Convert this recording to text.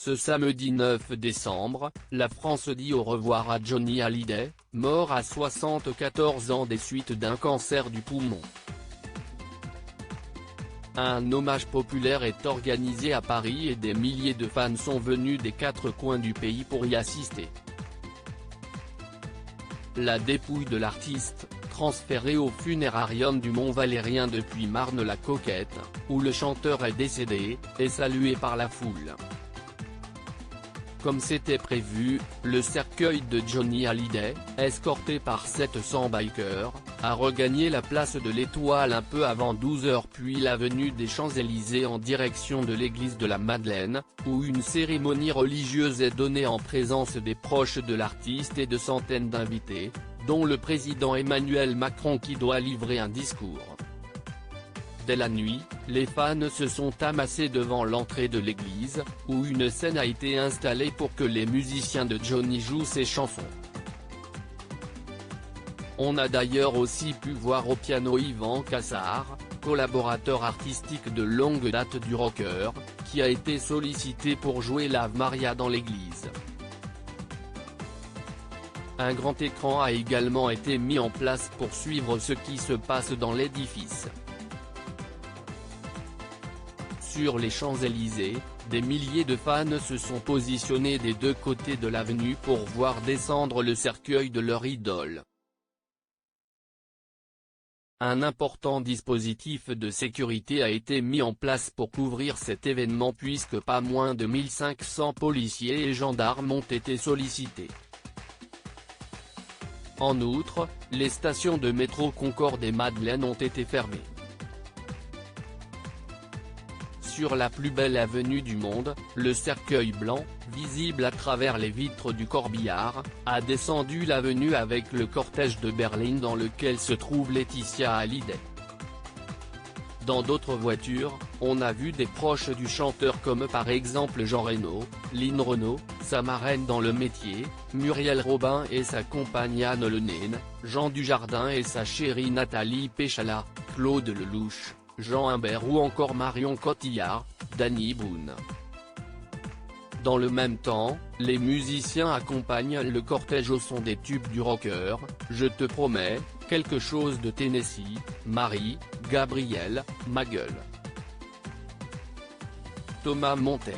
Ce samedi 9 décembre, la France dit au revoir à Johnny Hallyday, mort à 74 ans des suites d'un cancer du poumon. Un hommage populaire est organisé à Paris et des milliers de fans sont venus des quatre coins du pays pour y assister. La dépouille de l'artiste, transférée au funérarium du Mont-Valérien depuis Marne-la-Coquette, où le chanteur est décédé, est saluée par la foule. Comme c'était prévu, le cercueil de Johnny Hallyday, escorté par 700 bikers, a regagné la place de l'Étoile un peu avant 12 h puis l'avenue des Champs-Élysées en direction de l'église de la Madeleine, où une cérémonie religieuse est donnée en présence des proches de l'artiste et de centaines d'invités, dont le président Emmanuel Macron qui doit livrer un discours. Dès la nuit, les fans se sont amassés devant l'entrée de l'église, où une scène a été installée pour que les musiciens de Johnny jouent ses chansons. On a d'ailleurs aussi pu voir au piano Yvan Cassar, collaborateur artistique de longue date du rocker, qui a été sollicité pour jouer l'Ave Maria dans l'église. Un grand écran a également été mis en place pour suivre ce qui se passe dans l'édifice. Sur les Champs-Élysées, des milliers de fans se sont positionnés des deux côtés de l'avenue pour voir descendre le cercueil de leur idole. Un important dispositif de sécurité a été mis en place pour couvrir cet événement puisque pas moins de 1500 policiers et gendarmes ont été sollicités. En outre, les stations de métro Concorde et Madeleine ont été fermées. Sur la plus belle avenue du monde, le cercueil blanc, visible à travers les vitres du corbillard, a descendu l'avenue avec le cortège de Berlin dans lequel se trouve Laetitia Hallyday. Dans d'autres voitures, on a vu des proches du chanteur comme par exemple Jean Reno, Lynn Renaud, sa marraine dans le métier, Muriel Robin et sa compagne Anne Lenaine, Jean Dujardin et sa chérie Nathalie Péchala, Claude Lelouch, Jean Imbert ou encore Marion Cotillard, Danny Boone. Dans le même temps, les musiciens accompagnent le cortège au son des tubes du rocker, Je te promets, Quelque chose de Tennessee, Marie, Gabriel, Ma gueule. Thomas Montet.